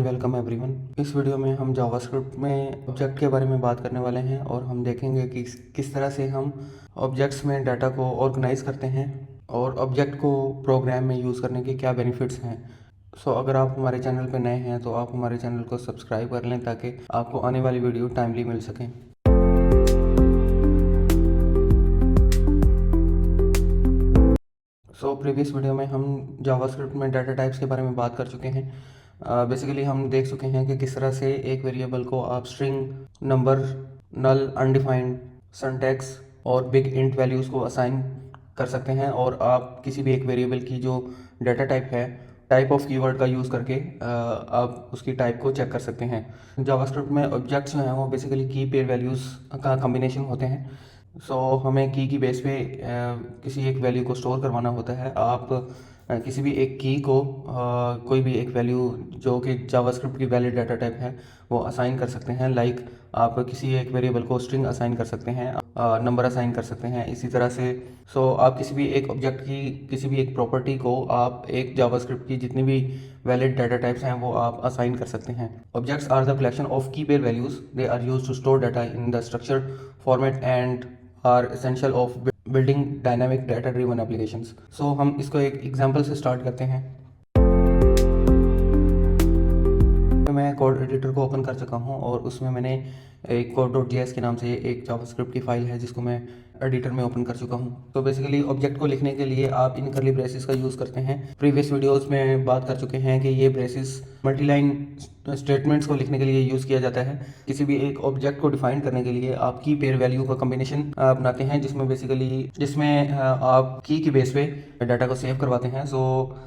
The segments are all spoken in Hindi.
Welcome everyone. इस वीडियो में हम जावास्क्रिप्ट में ऑब्जेक्ट के बारे में बात करने वाले हैं और हम देखेंगे कि किस तरह से हम ऑब्जेक्ट्स में डाटा को ऑर्गेनाइज करते हैं और ऑब्जेक्ट को प्रोग्राम में यूज़ करने के क्या बेनिफिट्स हैं। अगर आप हमारे चैनल पर नए हैं तो आप हमारे चैनल को सब्सक्राइब कर लें ताकि आपको आने वाली वीडियो टाइमली मिल सकें। प्रीवियस वीडियो में हम जावास्क्रिप्ट में डाटा टाइप्स के बारे में बात कर चुके हैं। बेसिकली हम देख चुके हैं कि किस तरह से एक वेरिएबल को आप स्ट्रिंग, नंबर, नल, अनडिफाइंड, सिंटैक्स और बिग इंट वैल्यूज़ को असाइन कर सकते हैं और आप किसी भी एक वेरिएबल की जो डाटा टाइप है, टाइप ऑफ कीवर्ड का यूज़ करके आप उसकी टाइप को चेक कर सकते हैं। जावास्क्रिप्ट में ऑब्जेक्ट्स जो हैं वो बेसिकली की पेयर वैल्यूज़ का कम्बिनेशन होते हैं। हमें की बेस पे किसी एक वैल्यू को स्टोर करवाना होता है। आप किसी भी एक की को कोई भी एक वैल्यू जो कि जावास्क्रिप्ट की वैलिड डाटा टाइप है वो असाइन कर सकते हैं। लाइक आप किसी एक वेरिएबल को स्ट्रिंग असाइन कर सकते हैं, नंबर असाइन कर सकते हैं। इसी तरह से आप किसी भी एक ऑब्जेक्ट की किसी भी एक प्रॉपर्टी को आप एक जावास्क्रिप्ट की जितनी भी वैलिड डाटा टाइप्स हैं वो आप असाइन कर सकते हैं। Objects are the collection of key pair values. They are used to store data in the structured format and are essential of building dynamic data driven applications. हम इसको एक एग्जांपल से स्टार्ट करते हैं। मैं कोड एडिटर को ओपन कर चुका हूं और उसमें मैंने एक code.js के नाम से एक जावास्क्रिप्ट की फाइल है जिसको मैं एडिटर में ओपन कर चुका हूं। बेसिकली ऑब्जेक्ट को लिखने के लिए आप इन कर्ली ब्रेसेस का यूज़ करते हैं। प्रीवियस वीडियोस में बात कर चुके हैं कि ये ब्रेसेस मल्टीलाइन स्टेटमेंट्स को लिखने के लिए यूज़ किया जाता है। किसी भी एक ऑब्जेक्ट को डिफाइन करने के लिए आप की पेयर वैल्यू का कम्बिनेशन बनाते हैं जिसमें आप की के बेस पे डाटा को सेव करवाते हैं।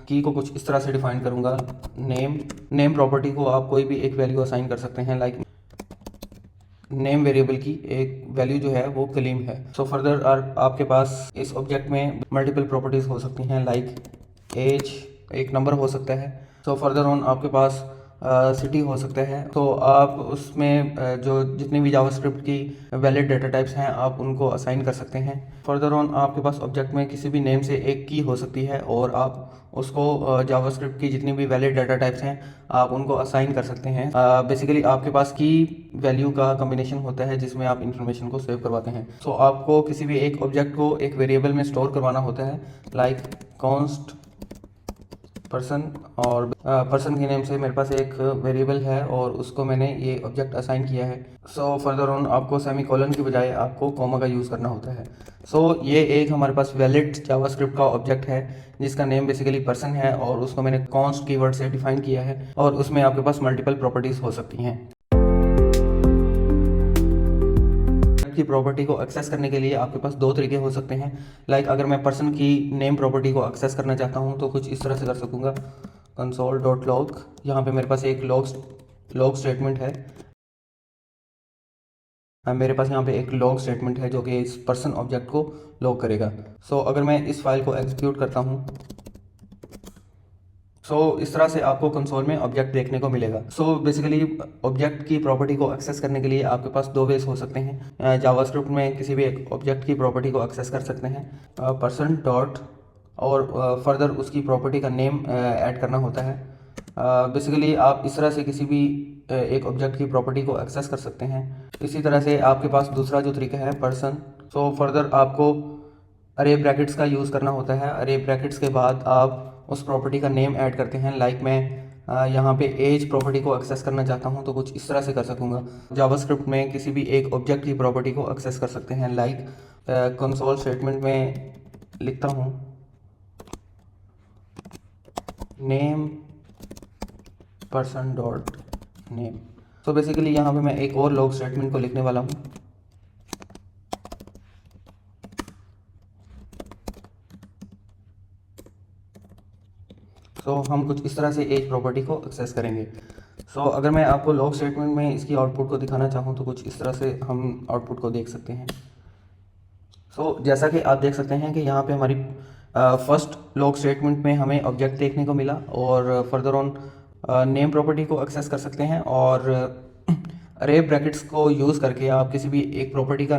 की को कुछ इस तरह से डिफाइन करूंगा। नेम प्रॉपर्टी को आप कोई भी एक वैल्यू असाइन कर सकते हैं। लाइक नेम वेरिएबल की एक वैल्यू जो है वो कलीम है। फर्दर आपके पास इस ऑब्जेक्ट में मल्टीपल प्रॉपर्टीज हो सकती हैं। लाइक एज एक नंबर हो सकता है। फर्दर ऑन आपके पास सिटी हो सकता है। आप उसमें जो जितनी भी जावास्क्रिप्ट की वैलिड डाटा टाइप्स हैं आप उनको असाइन कर सकते हैं। फर्दर ऑन आपके पास ऑब्जेक्ट में किसी भी नेम से एक की हो सकती है और आप उसको जावास्क्रिप्ट की जितनी भी वैलिड डाटा टाइप्स हैं आप उनको असाइन कर सकते हैं। बेसिकली आपके पास की वैल्यू का कम्बिनेशन होता है जिसमें आप इंफॉर्मेशन को सेव करवाते हैं। आपको किसी भी एक ऑब्जेक्ट को एक वेरिएबल में स्टोर करवाना होता है। लाइक कॉन्स्ट पर्सन, और पर्सन के नेम से मेरे पास एक वेरिएबल है और उसको मैंने ये ऑब्जेक्ट असाइन किया है। फर्दर ऑन आपको सेमीकोलन की बजाय आपको कॉमा का यूज़ करना होता है। ये एक हमारे पास वैलिड जावास्क्रिप्ट का ऑब्जेक्ट है जिसका नेम बेसिकली पर्सन है और उसको मैंने कॉन्स्ट कीवर्ड से डिफाइन किया है और उसमें आपके पास मल्टीपल प्रॉपर्टीज हो सकती हैं। की प्रॉपर्टी को एक्सेस करने के लिए आपके पास दो तरीके हो सकते हैं। लाइक अगर मैं पर्सन की नेम प्रॉपर्टी को एक्सेस करना चाहता हूं तो कुछ इस तरह से कर सकूंगा। console.log, यहाँ पे मेरे पास एक लॉग स्टेटमेंट है। मेरे पास यहाँ पे एक लॉग स्टेटमेंट है जो कि इस पर्सन ऑब्जेक्ट को लॉग करेगा। अगर मैं इस फाइल को एग्जीक्यूट करता हूँ इस तरह से आपको कंसोल में ऑब्जेक्ट देखने को मिलेगा। बेसिकली ऑब्जेक्ट की प्रॉपर्टी को एक्सेस करने के लिए आपके पास दो वेज हो सकते हैं। जावास्क्रिप्ट में किसी भी एक ऑब्जेक्ट की प्रॉपर्टी को एक्सेस कर सकते हैं पर्सन डॉट और फर्दर उसकी प्रॉपर्टी का नेम ऐड करना होता है। बेसिकली आप इस तरह से किसी भी एक ऑब्जेक्ट की प्रॉपर्टी को एक्सेस कर सकते हैं। इसी तरह से आपके पास दूसरा जो तरीका है पर्सन। फर्दर आपको अरे ब्रैकेट्स का यूज़ करना होता है। अरे ब्रैकेट्स के बाद आप उस प्रॉपर्टी का नेम ऐड करते हैं। लाइक मैं यहाँ पे एज प्रॉपर्टी को एक्सेस करना चाहता हूँ तो कुछ इस तरह से कर सकूँगा। जावास्क्रिप्ट में किसी भी एक ऑब्जेक्ट की प्रॉपर्टी को एक्सेस कर सकते हैं। लाइक कंसोल स्टेटमेंट में लिखता हूँ name person dot name. Basically यहाँ पे मैं एक और लॉग स्टेटमेंट को लिखने वाला हूँ। हम कुछ इस तरह से एज प्रॉपर्टी को एक्सेस करेंगे। अगर मैं आपको लॉग स्टेटमेंट में इसकी आउटपुट को दिखाना चाहूँ तो कुछ इस तरह से हम आउटपुट को देख सकते हैं। जैसा कि आप देख सकते हैं कि यहाँ पे हमारी फर्स्ट लॉग स्टेटमेंट में हमें ऑब्जेक्ट देखने को मिला और फर्दर ऑन नेम प्रॉपर्टी को एक्सेस कर सकते हैं और अरे ब्रैकेट्स को यूज़ करके आप किसी भी एक प्रॉपर्टी का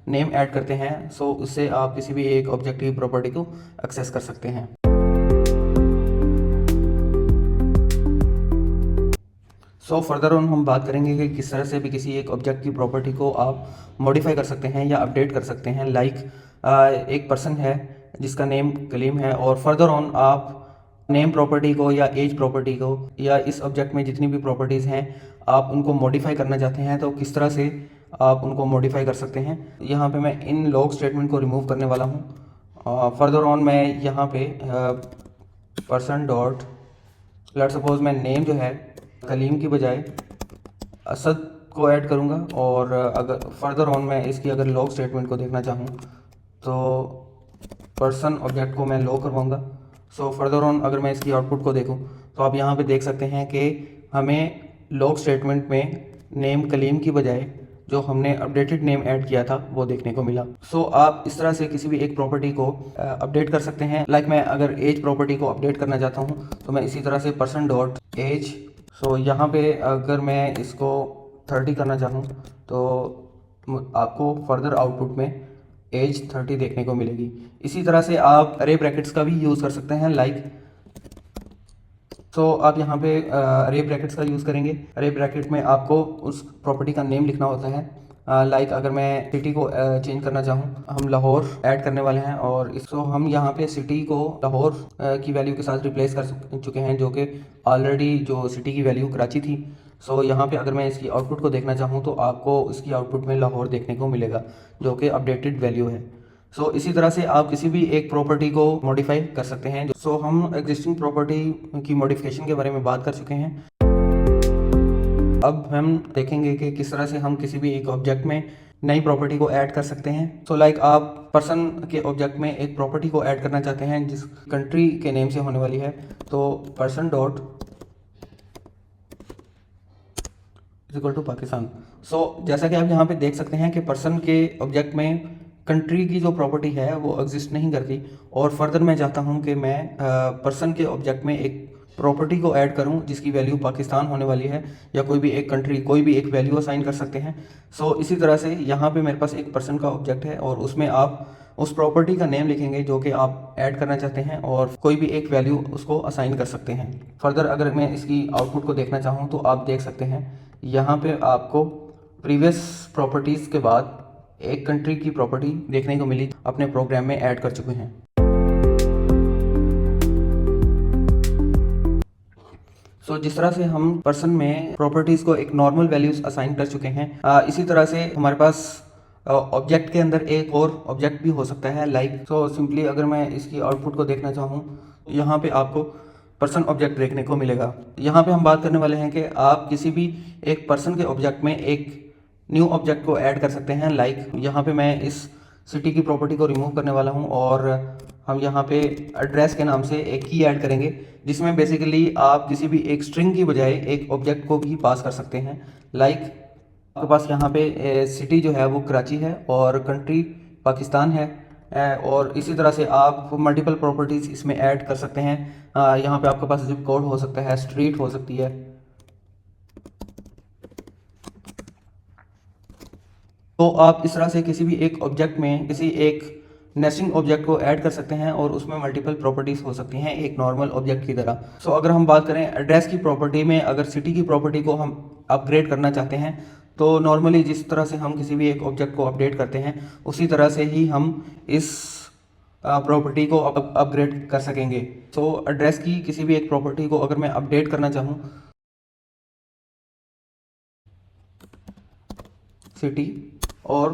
नेम ऐड करते हैं। उससे आप किसी भी एक ऑब्जेक्ट की प्रॉपर्टी को एक्सेस कर सकते हैं। सो फर्दर ऑन हम बात करेंगे कि किस तरह से भी किसी एक ऑब्जेक्ट की प्रॉपर्टी को आप मॉडिफाई कर सकते हैं या अपडेट कर सकते हैं। लाइक एक पर्सन है जिसका नेम कलीम है, और फर्दर ऑन आप नेम प्रॉपर्टी को या एज प्रॉपर्टी को या इस ऑब्जेक्ट में जितनी भी प्रॉपर्टीज़ हैं आप उनको मॉडिफाई करना चाहते हैं, तो किस तरह से आप उनको मॉडिफाई कर सकते हैं। यहाँ पे मैं इन लॉग स्टेटमेंट को रिमूव करने वाला हूँ। फर्दर ऑन मैं यहाँ पे पर्सन डॉट लेट सपोज मैं नेम जो है कलीम की बजाय असद को ऐड करूँगा, और अगर फर्दर ऑन मैं इसकी अगर लॉग स्टेटमेंट को देखना चाहूँ तो पर्सन ऑब्जेक्ट को मैं लॉग करवाऊँगा। सो फर्दर ऑन अगर मैं इसकी आउटपुट को देखूँ तो आप यहाँ पे देख सकते हैं कि हमें लॉग स्टेटमेंट में नेम कलीम की बजाय जो हमने अपडेटेड नेम ऐड किया था वो देखने को मिला। सो आप इस तरह से किसी भी एक प्रॉपर्टी को अपडेट कर सकते हैं। लाइक मैं अगर एज प्रॉपर्टी को अपडेट करना चाहता हूँ तो मैं इसी तरह से पर्सन डॉट एज, सो यहाँ पे अगर मैं इसको 30 करना चाहूँ तो आपको फर्दर आउटपुट में एज 30 देखने को मिलेगी। इसी तरह से आप अरे ब्रैकेट्स का भी यूज़ कर सकते हैं। लाइक तो आप यहाँ पे अरे ब्रैकेट्स का यूज़ करेंगे। अरे ब्रैकेट में आपको उस प्रॉपर्टी का नेम लिखना होता है। लाइक अगर मैं सिटी को चेंज करना चाहूँ, हम लाहौर ऐड करने वाले हैं, और इसको हम यहाँ पे सिटी को लाहौर की वैल्यू के साथ रिप्लेस कर चुके हैं, जो कि ऑलरेडी जो सिटी की वैल्यू कराची थी। सो यहाँ पे अगर मैं इसकी आउटपुट को देखना चाहूँ तो आपको इसकी आउटपुट में लाहौर देखने को मिलेगा, जो कि अपडेटेड वैल्यू है। सो इसी तरह से आप किसी भी एक प्रॉपर्टी को मॉडिफाई कर सकते हैं। सो हम एग्जिस्टिंग प्रॉपर्टी की मॉडिफिकेशन के बारे में बात कर चुके हैं। अब हम देखेंगे कि किस तरह से हम किसी भी एक ऑब्जेक्ट में नई प्रॉपर्टी को ऐड कर सकते हैं। सो लाइक आप पर्सन के ऑब्जेक्ट में एक प्रॉपर्टी को ऐड करना चाहते हैं जिस कंट्री के नेम से होने वाली है, तो person dot equal to Pakistan. So जैसा कि आप यहाँ पे देख सकते हैं कि पर्सन के ऑब्जेक्ट में कंट्री की जो प्रॉपर्टी है वो एग्जिस्ट नहीं करती, और फर्दर मैं चाहता हूँ कि मैं पर्सन के ऑब्जेक्ट में एक प्रॉपर्टी को ऐड करूँ जिसकी वैल्यू पाकिस्तान होने वाली है, या कोई भी एक कंट्री कोई भी एक वैल्यू असाइन कर सकते हैं। सो इसी तरह से यहाँ पे मेरे पास एक पर्सन का ऑब्जेक्ट है और उसमें आप उस प्रॉपर्टी का नेम लिखेंगे जो कि आप ऐड करना चाहते हैं, और कोई भी एक वैल्यू उसको असाइन कर सकते हैं। फर्दर अगर मैं इसकी आउटपुट को देखना चाहूँ तो आप देख सकते हैं यहाँ पे आपको प्रीवियस प्रॉपर्टीज़ के बाद एक कंट्री की प्रॉपर्टी देखने को मिली, अपने प्रोग्राम में ऐड कर चुके हैं। सो जिस तरह से हम पर्सन में प्रॉपर्टीज़ को एक नॉर्मल वैल्यूज असाइन कर चुके हैं, इसी तरह से हमारे पास ऑब्जेक्ट के अंदर एक और ऑब्जेक्ट भी हो सकता है। लाइक सो सिंपली अगर मैं इसकी आउटपुट को देखना चाहूँ, यहाँ पे आपको पर्सन ऑब्जेक्ट देखने को मिलेगा। यहाँ पे हम बात करने वाले हैं कि आप किसी भी एक पर्सन के ऑब्जेक्ट में एक न्यू ऑब्जेक्ट को ऐड कर सकते हैं। लाइक यहाँ पे मैं इस सिटी की प्रॉपर्टी को रिमूव करने वाला हूँ, और हम यहाँ पे एड्रेस के नाम से एक की ऐड करेंगे जिसमें बेसिकली आप किसी भी एक स्ट्रिंग की बजाय एक ऑब्जेक्ट को भी पास कर सकते हैं। लाइक आपके पास यहाँ पे सिटी जो है वो कराची है और कंट्री पाकिस्तान है, और इसी तरह से आप मल्टीपल प्रॉपर्टीज़ इसमें ऐड कर सकते हैं। यहाँ पे आपके पास जिप कोड हो सकता है, स्ट्रीट हो सकती है। तो आप इस तरह से किसी भी एक ऑब्जेक्ट में किसी एक नेस्टिंग ऑब्जेक्ट को ऐड कर सकते हैं और उसमें मल्टीपल प्रॉपर्टीज़ हो सकती हैं एक नॉर्मल ऑब्जेक्ट की तरह। सो अगर हम बात करें एड्रेस की प्रॉपर्टी में, अगर सिटी की प्रॉपर्टी को हम अपग्रेड करना चाहते हैं तो नॉर्मली जिस तरह से हम किसी भी एक ऑब्जेक्ट को अपडेट करते हैं उसी तरह से ही हम इस प्रॉपर्टी को अपग्रेड कर सकेंगे। सो एड्रेस की किसी भी एक प्रॉपर्टी को अगर मैं अपडेट करना चाहूँ, सिटी, और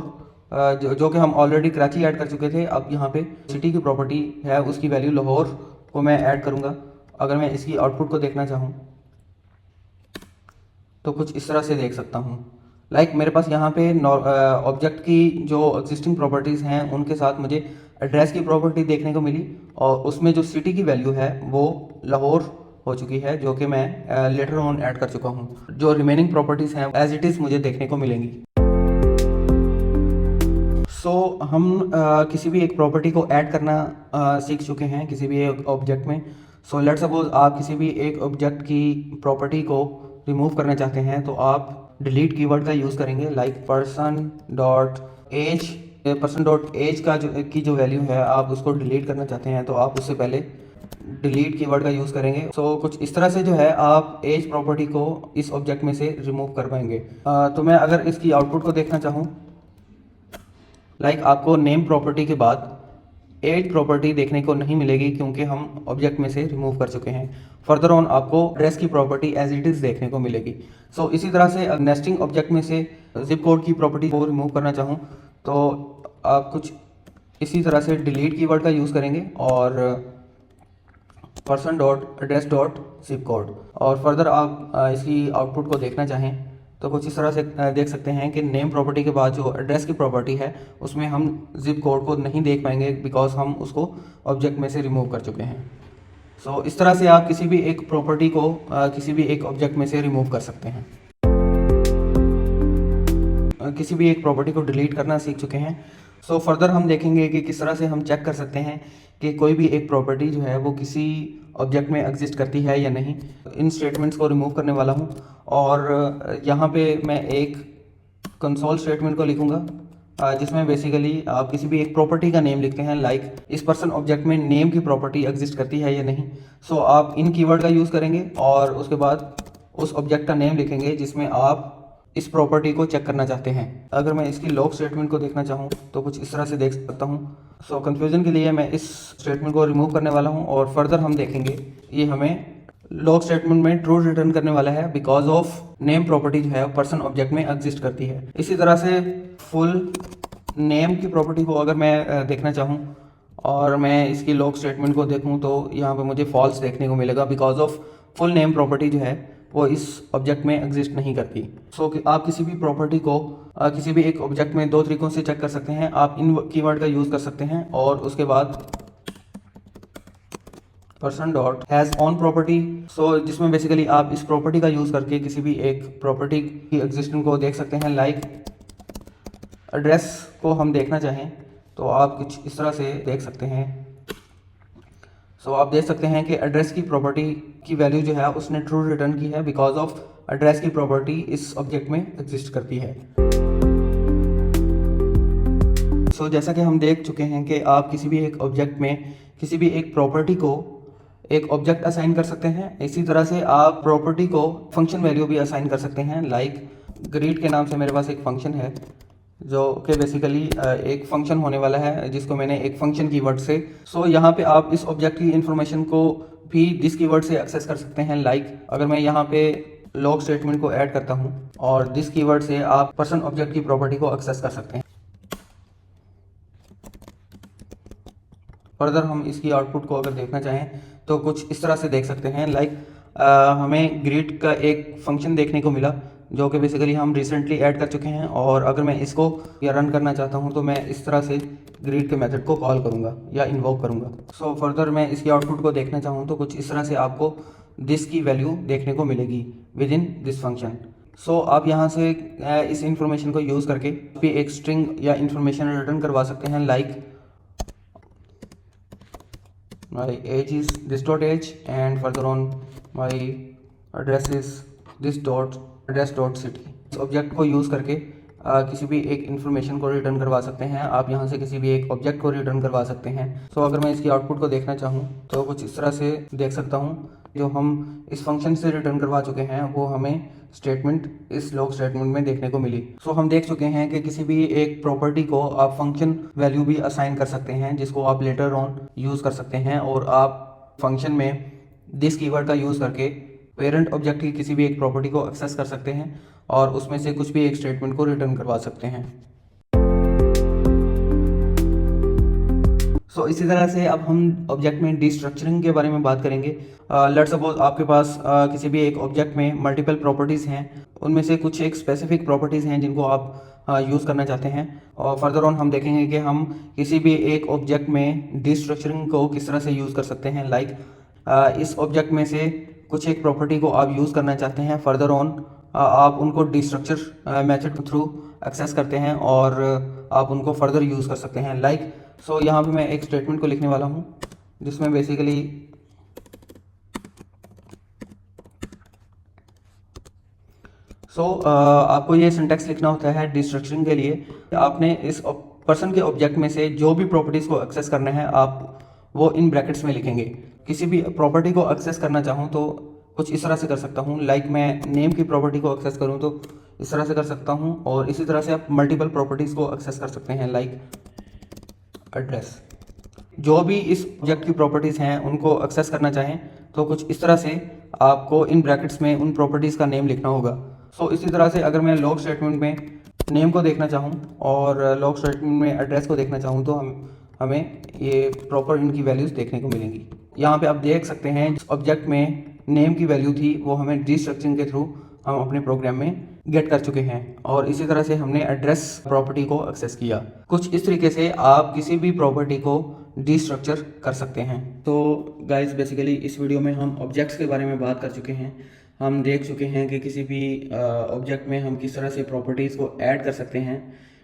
जो कि हम ऑलरेडी कराची ऐड कर चुके थे, अब यहाँ पे सिटी की प्रॉपर्टी है उसकी वैल्यू लाहौर को मैं ऐड करूँगा। अगर मैं इसकी आउटपुट को देखना चाहूँ तो कुछ इस तरह से देख सकता हूँ। लाइक मेरे पास यहाँ पे ऑब्जेक्ट की जो एग्जिस्टिंग प्रॉपर्टीज़ हैं उनके साथ मुझे एड्रेस की प्रॉपर्टी देखने को मिली, और उसमें जो सिटी की वैल्यू है वो लाहौर हो चुकी है, जो कि मैं लेटर ऑन ऐड कर चुका हूँ। जो रिमेनिंग प्रॉपर्टीज़ हैं एज इट इज़ मुझे देखने को मिलेंगी। सो हम किसी भी एक प्रॉपर्टी को ऐड करना सीख चुके हैं किसी भी एक ऑब्जेक्ट में। सो लेट सपोज आप किसी भी एक ऑब्जेक्ट की प्रॉपर्टी को रिमूव करना चाहते हैं तो आप डिलीट कीवर्ड का यूज़ करेंगे। लाइक पर्सन डॉट एज की जो वैल्यू है आप उसको डिलीट करना चाहते हैं तो आप उससे पहले डिलीट कीवर्ड का यूज़ करेंगे। सो कुछ इस तरह से जो है आप एज प्रॉपर्टी को इस ऑब्जेक्ट में से रिमूव कर पाएंगे। तो मैं अगर इसकी आउटपुट को देखना चाहूँ, आपको नेम प्रॉपर्टी के बाद एज प्रॉपर्टी देखने को नहीं मिलेगी क्योंकि हम ऑब्जेक्ट में से रिमूव कर चुके हैं। फर्दर ऑन आपको एड्रेस की प्रॉपर्टी एज इट इज़ देखने को मिलेगी। सो इसी तरह से नेस्टिंग ऑब्जेक्ट में से जिप कोड की प्रॉपर्टी को रिमूव करना चाहूँ तो आप कुछ इसी तरह से डिलीट कीवर्ड का यूज़ करेंगे और person.address.zip कोड, और फर्दर आप इसकी आउटपुट को देखना चाहें तो कुछ इस तरह से देख सकते हैं कि नेम प्रॉपर्टी के बाद जो एड्रेस की प्रॉपर्टी है उसमें हम जिप कोड को नहीं देख पाएंगे बिकॉज हम उसको ऑब्जेक्ट में से रिमूव कर चुके हैं। सो इस तरह से आप किसी भी एक प्रॉपर्टी को किसी भी एक ऑब्जेक्ट में से रिमूव कर सकते हैं। किसी भी एक प्रॉपर्टी को डिलीट करना सीख चुके हैं। सो फर्दर हम देखेंगे कि किस तरह से हम चेक कर सकते हैं कि कोई भी एक प्रॉपर्टी जो है वो किसी ऑब्जेक्ट में एग्जिस्ट करती है या नहीं। इन स्टेटमेंट्स को रिमूव करने वाला हूँ और यहाँ पे मैं एक कंसोल स्टेटमेंट को लिखूँगा जिसमें बेसिकली आप किसी भी एक प्रॉपर्टी का नेम लिखते हैं, इस पर्सन ऑब्जेक्ट में नेम की प्रॉपर्टी एग्जिस्ट करती है या नहीं। सो आप इन कीवर्ड का यूज़ करेंगे और उसके बाद उस ऑब्जेक्ट का नेम लिखेंगे जिसमें आप इस प्रॉपर्टी को चेक करना चाहते हैं। अगर मैं इसकी लॉग स्टेटमेंट को देखना चाहूँ तो कुछ इस तरह से देख सकता हूँ। सो कंफ्यूजन के लिए मैं इस स्टेटमेंट को रिमूव करने वाला हूँ और फर्दर हम देखेंगे ये हमें लॉग स्टेटमेंट में ट्रू रिटर्न करने वाला है बिकॉज ऑफ नेम प्रॉपर्टी जो है पर्सन ऑब्जेक्ट में एग्जिस्ट करती है। इसी तरह से फुल नेम की प्रॉपर्टी को अगर मैं देखना चाहूँ और मैं इसकी लॉग स्टेटमेंट को देखूँ तो यहाँ पे मुझे फॉल्स देखने को मिलेगा because of full name property जो है वो इस ऑब्जेक्ट में एग्जिस्ट नहीं करती। सो आप किसी भी प्रॉपर्टी को किसी भी एक ऑब्जेक्ट में दो तरीकों से चेक कर सकते हैं। आप इन कीवर्ड का यूज़ कर सकते हैं और उसके बाद person dot has own property, so जिसमें बेसिकली आप इस प्रॉपर्टी का यूज़ करके किसी भी एक प्रॉपर्टी की एग्जिस्टेंस को देख सकते हैं। एड्रेस को हम देखना चाहें तो आप कुछ इस तरह से देख सकते हैं। सो आप देख सकते हैं कि एड्रेस की प्रॉपर्टी की वैल्यू जो है उसने ट्रू रिटर्न की है बिकॉज ऑफ एड्रेस की प्रॉपर्टी इस ऑब्जेक्ट में एग्जिस्ट करती है। सो जैसा कि हम देख चुके हैं कि आप किसी भी एक ऑब्जेक्ट में किसी भी एक प्रॉपर्टी को एक ऑब्जेक्ट असाइन कर सकते हैं। इसी तरह से आप प्रॉपर्टी को फंक्शन वैल्यू भी असाइन कर सकते हैं। ग्रीट के नाम से मेरे पास एक फंक्शन है जो कि बेसिकली एक फंक्शन होने वाला है जिसको मैंने एक फंक्शन कीवर्ड से। सो यहाँ पे आप इस ऑब्जेक्ट की इंफॉर्मेशन को भी दिस कीवर्ड से एक्सेस कर सकते हैं। अगर मैं यहाँ पे लॉग स्टेटमेंट को ऐड करता हूँ और दिस कीवर्ड से आप पर्सन ऑब्जेक्ट की प्रॉपर्टी को एक्सेस कर सकते हैं। फर्दर हम इसकी आउटपुट को अगर देखना चाहें तो कुछ इस तरह से देख सकते हैं। हमें ग्रीट का एक फंक्शन देखने को मिला जो कि बेसिकली हम रिसेंटली ऐड कर चुके हैं और अगर मैं इसको या रन करना चाहता हूं तो मैं इस तरह से ग्रीट के मेथड को कॉल करूंगा या इन्वोक करूंगा। सो फर्दर मैं इसकी आउटपुट को देखना चाहूं तो कुछ इस तरह से आपको दिस की वैल्यू देखने को मिलेगी विद इन दिस फंक्शन। सो आप यहाँ से इस इंफॉर्मेशन को यूज़ करके भी एक स्ट्रिंग या इंफॉर्मेशन रिटर्न करवा सकते हैं। my age is this dot age and further on my address is this dot address dot city। इस ऑब्जेक्ट को यूज़ करके किसी भी एक इंफॉर्मेशन को रिटर्न करवा सकते हैं। आप यहाँ से किसी भी एक ऑब्जेक्ट को रिटर्न करवा सकते हैं। सो अगर मैं इसकी आउटपुट को देखना चाहूँ तो कुछ इस तरह से देख सकता हूँ। जो हम इस फंक्शन से रिटर्न करवा चुके हैं वो हमें स्टेटमेंट इस लॉग स्टेटमेंट में देखने को मिली। सो हम देख चुके हैं कि किसी भी एक प्रॉपर्टी को आप फंक्शन वैल्यू भी असाइन कर सकते हैं जिसको आप लेटर ऑन यूज़ कर सकते हैं और आप फंक्शन में दिस कीवर्ड का यूज़ करके पेरेंट ऑब्जेक्ट की किसी भी एक प्रॉपर्टी को एक्सेस कर सकते हैं और उसमें से कुछ भी एक स्टेटमेंट को रिटर्न करवा सकते हैं। सो इसी तरह से अब हम ऑब्जेक्ट में डिस्ट्रक्चरिंग के बारे में बात करेंगे। लेट्स सपोज आपके पास किसी भी एक ऑब्जेक्ट में मल्टीपल प्रॉपर्टीज़ हैं, उनमें से कुछ एक स्पेसिफिक प्रॉपर्टीज़ हैं जिनको आप यूज़ करना चाहते हैं और फर्दर ऑन हम देखेंगे कि हम किसी भी एक ऑब्जेक्ट में डिस्ट्रक्चरिंग को किस तरह से यूज़ कर सकते हैं। इस ऑब्जेक्ट में से कुछ एक प्रॉपर्टी को आप यूज़ करना चाहते हैं, फर्दर ऑन आप उनको डिस्ट्रक्चर मेथड के थ्रू एक्सेस करते हैं और आप उनको फर्दर यूज़ कर सकते हैं। सो यहाँ पे मैं एक स्टेटमेंट को लिखने वाला हूँ जिसमें बेसिकली आपको ये सिंटैक्स लिखना होता है डिस्ट्रक्चरिंग के लिए। आपने इस पर्सन के ऑब्जेक्ट में से जो भी प्रॉपर्टीज़ को एक्सेस करना है आप वो इन ब्रैकेट्स में लिखेंगे। किसी भी प्रॉपर्टी को एक्सेस करना चाहूँ तो कुछ इस तरह से कर सकता हूँ। लाइक मैं नेम की प्रॉपर्टी को एक्सेस करूँ तो इस तरह से कर सकता हूँ, और इसी तरह से आप मल्टीपल प्रॉपर्टीज़ को एक्सेस कर सकते हैं, लाइक एड्रेस। जो भी इस ऑब्जेक्ट की प्रॉपर्टीज़ हैं उनको एक्सेस करना चाहें तो कुछ इस तरह से आपको इन ब्रैकेट्स में उन प्रॉपर्टीज़ का नेम लिखना होगा। सो इसी तरह से अगर मैं लॉग स्टेटमेंट में नेम को देखना चाहूँ और लॉग स्टेटमेंट में एड्रेस को देखना चाहूँ तो हमें ये प्रॉपर इनकी वैल्यूज़ देखने को मिलेंगी। यहाँ पे आप देख सकते हैं जिस ऑब्जेक्ट में नेम की वैल्यू थी वो हमें डीस्ट्रक्चरिंग के थ्रू हम अपने प्रोग्राम में गेट कर चुके हैं, और इसी तरह से हमने एड्रेस प्रॉपर्टी को एक्सेस किया। कुछ इस तरीके से आप किसी भी प्रॉपर्टी को डीस्ट्रक्चर कर सकते हैं। तो गाइस बेसिकली इस वीडियो में हम ऑब्जेक्ट्स के बारे में बात कर चुके हैं। हम देख चुके हैं कि किसी भी ऑब्जेक्ट में हम किस तरह से प्रॉपर्टीज़ को ऐड कर सकते हैं,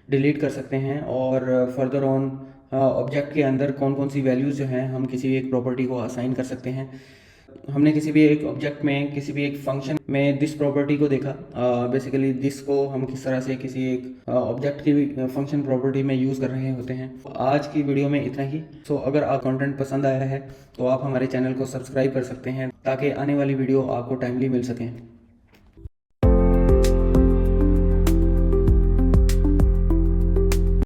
डिलीट कर सकते हैं, और फर्दर ऑन ऑब्जेक्ट के अंदर कौन कौन सी वैल्यूज़ जो हैं हम किसी भी एक प्रॉपर्टी को असाइन कर सकते हैं। हमने किसी भी एक ऑब्जेक्ट में किसी भी एक फंक्शन में दिस प्रॉपर्टी को देखा। बेसिकली दिस को हम किस तरह से किसी एक ऑब्जेक्ट की फंक्शन प्रॉपर्टी में यूज़ कर रहे होते हैं। आज की वीडियो में इतना ही। सो अगर आप कंटेंट पसंद आया है तो आप हमारे चैनल को सब्सक्राइब कर सकते हैं ताकि आने वाली वीडियो आपको टाइमली मिल सकें।